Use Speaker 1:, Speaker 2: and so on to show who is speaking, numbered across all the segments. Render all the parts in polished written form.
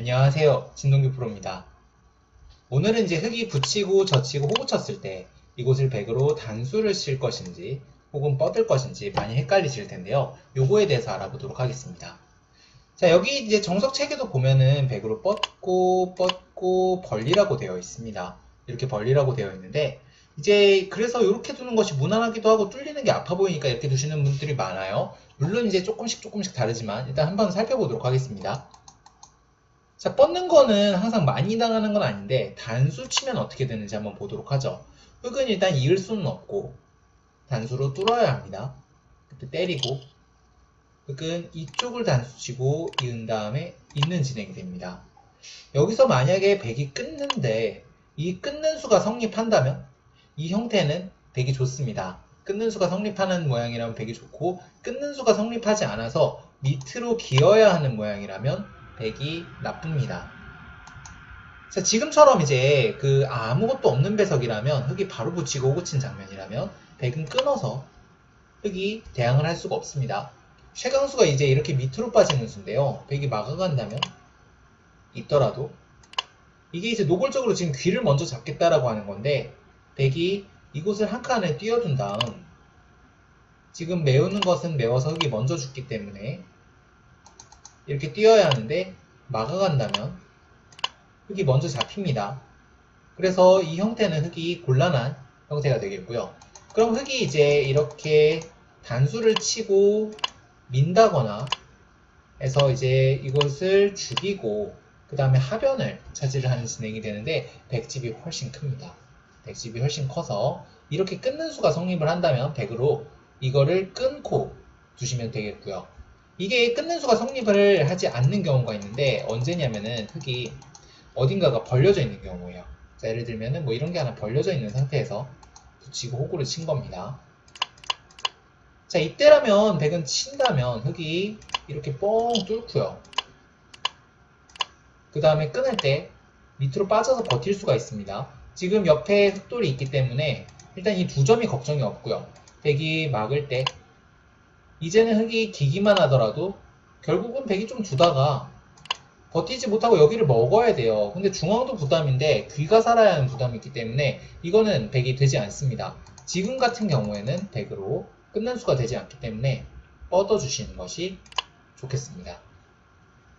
Speaker 1: 안녕하세요. 진동규 프로입니다. 오늘은 이제 흙이 붙이고 젖히고 호구 쳤을 때 이곳을 백으로 단수를 칠 것인지 혹은 뻗을 것인지 많이 헷갈리실 텐데요. 요거에 대해서 알아보도록 하겠습니다. 자, 여기 이제 정석 체계도 보면은 백으로 뻗고 벌리라고 되어 있습니다. 이렇게 벌리라고 되어 있는데 이제 그래서 이렇게 두는 것이 무난하기도 하고 뚫리는 게 아파 보이니까 이렇게 두시는 분들이 많아요. 물론 이제 조금씩 다르지만 일단 한번 살펴보도록 하겠습니다. 자, 뻗는 거는 항상 많이 당하는 건 아닌데 단수 치면 어떻게 되는지 한번 보도록 하죠. 흙은 일단 이을 수는 없고 단수로 뚫어야 합니다. 그때 때리고 흙은 이쪽을 단수 치고 이은 다음에 있는 진행이 됩니다. 여기서 만약에 백이 끊는데 이 끊는 수가 성립한다면 이 형태는 백이 좋습니다. 끊는 수가 성립하는 모양이라면 백이 좋고 끊는 수가 성립하지 않아서 밑으로 기어야 하는 모양이라면 백이 나쁩니다. 자, 지금처럼 이제 아무것도 없는 배석이라면 흙이 바로 붙이고 호구 친 장면이라면 백은 끊어서 흙이 대항을 할 수가 없습니다. 최강수가 이제 이렇게 밑으로 빠지는 수인데요. 백이 막아간다면 있더라도 이게 이제 노골적으로 지금 귀를 먼저 잡겠다라고 하는 건데 백이 이곳을 한 칸에 띄워둔 다음 지금 메우는 것은 메워서 흙이 먼저 죽기 때문에 이렇게 띄어야 하는데 막아간다면 흙이 먼저 잡힙니다. 그래서 이 형태는 흙이 곤란한 형태가 되겠고요. 그럼 흙이 이제 이렇게 단수를 치고 민다거나 해서 이제 이것을 죽이고 그 다음에 하변을 차지를 하는 진행이 되는데 백집이 훨씬 큽니다. 백집이 훨씬 커서 이렇게 끊는 수가 성립을 한다면 백으로 이거를 끊고 두시면 되겠고요. 이게 끊는 수가 성립을 하지 않는 경우가 있는데 언제냐면은 흙이 어딘가가 벌려져 있는 경우예요. 자, 예를 들면은 뭐 이런 게 하나 벌려져 있는 상태에서 붙이고 호구를 친 겁니다. 자, 이때라면 백은 친다면 흙이 이렇게 뻥 뚫고요. 그 다음에 끊을 때 밑으로 빠져서 버틸 수가 있습니다. 지금 옆에 흙돌이 있기 때문에 일단 이 두 점이 걱정이 없고요. 백이 막을 때 이제는 흙이 기기만 하더라도 결국은 백이 좀 두다가 버티지 못하고 여기를 먹어야 돼요. 근데 중앙도 부담인데 귀가 살아야 하는 부담이 있기 때문에 이거는 백이 되지 않습니다. 지금 같은 경우에는 백으로 끝난 수가 되지 않기 때문에 뻗어주시는 것이 좋겠습니다.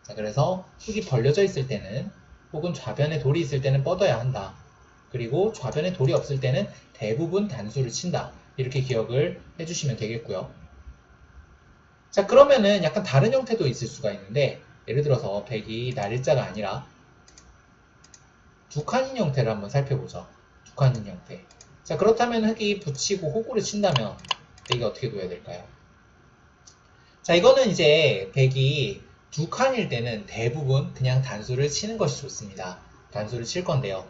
Speaker 1: 자, 그래서 흙이 벌려져 있을 때는 혹은 좌변에 돌이 있을 때는 뻗어야 한다. 그리고 좌변에 돌이 없을 때는 대부분 단수를 친다. 이렇게 기억을 해주시면 되겠고요. 자, 그러면은 약간 다른 형태도 있을 수가 있는데 예를 들어서 백이 날일자가 아니라 두 칸인 형태를 한번 살펴보죠. 두 칸인 형태. 자, 그렇다면 흙이 붙이고 호구를 친다면 백이 어떻게 둬야 될까요? 자, 이거는 이제 백이 두 칸일 때는 대부분 그냥 단수를 치는 것이 좋습니다. 단수를 칠 건데요.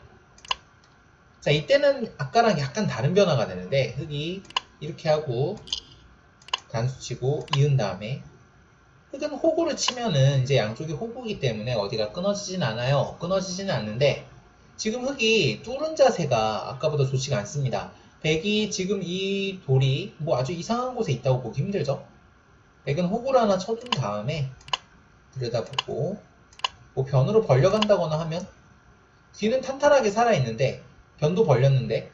Speaker 1: 자, 이때는 아까랑 약간 다른 변화가 되는데 흙이 이렇게 하고 단수 치고 이은 다음에 흙은 호구를 치면은 이제 양쪽이 호구이기 때문에 어디가 끊어지진 않아요. 끊어지지는 않는데 지금 흙이 뚫은 자세가 아까보다 좋지가 않습니다. 백이 지금 이 돌이 뭐 아주 이상한 곳에 있다고 보기 힘들죠? 백은 호구를 하나 쳐둔 다음에 들여다보고 뭐 변으로 벌려간다거나 하면 귀는 탄탄하게 살아있는데 변도 벌렸는데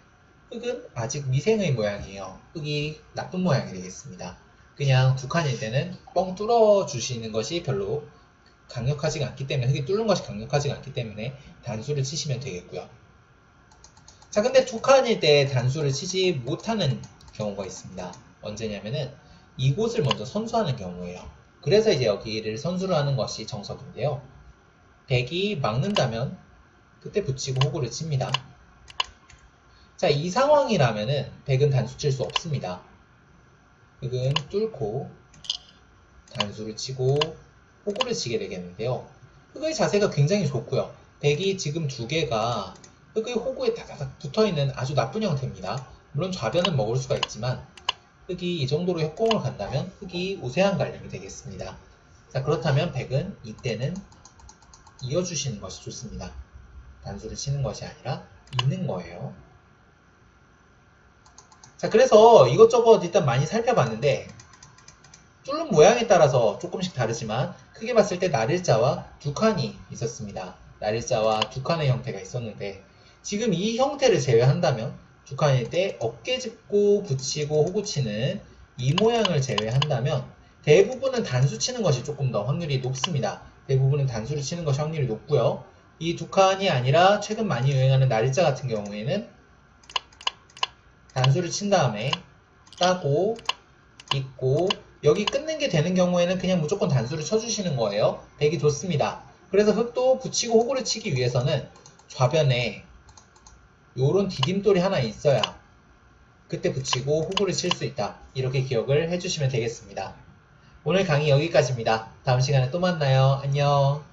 Speaker 1: 흙은 아직 미생의 모양이에요. 흙이 나쁜 모양이 되겠습니다. 그냥 두 칸일 때는 뻥 뚫어 주시는 것이 별로 강력하지가 않기 때문에 흙이 뚫는 것이 강력하지가 않기 때문에 단수를 치시면 되겠고요. 자, 근데 두 칸일 때 단수를 치지 못하는 경우가 있습니다. 언제냐면은 이곳을 먼저 선수하는 경우예요. 그래서 이제 여기를 선수를 하는 것이 정석인데요. 백이 막는다면 그때 붙이고 호구를 칩니다. 자, 이 상황이라면은 백은 단수 칠 수 없습니다. 흙은 뚫고 단수를 치고 호구를 치게 되겠는데요. 흙의 자세가 굉장히 좋고요. 백이 지금 두 개가 흙의 호구에 다다닥 붙어있는 아주 나쁜 형태입니다. 물론 좌변은 먹을 수가 있지만 흙이 이 정도로 협공을 간다면 흙이 우세한 갈림이 되겠습니다. 자, 그렇다면 백은 이때는 이어주시는 것이 좋습니다. 단수를 치는 것이 아니라 잇는 거예요. 자, 그래서 이것저것 일단 많이 살펴봤는데 뚫는 모양에 따라서 조금씩 다르지만 크게 봤을 때 날일자와 두 칸이 있었습니다. 날일자와 두 칸의 형태가 있었는데 지금 이 형태를 제외한다면 두 칸일 때 어깨 짚고 붙이고 호구 치는 이 모양을 제외한다면 대부분은 단수 치는 것이 조금 더 확률이 높습니다. 대부분은 단수를 치는 것이 확률이 높고요. 이 두 칸이 아니라 최근 많이 유행하는 날일자 같은 경우에는 단수를 친 다음에 따고 있고 여기 끊는 게 되는 경우에는 그냥 무조건 단수를 쳐주시는 거예요. 되게 좋습니다. 그래서 흙도 붙이고 호구를 치기 위해서는 좌변에 요런 디딤돌이 하나 있어야 그때 붙이고 호구를 칠 수 있다. 이렇게 기억을 해주시면 되겠습니다. 오늘 강의 여기까지입니다. 다음 시간에 또 만나요. 안녕.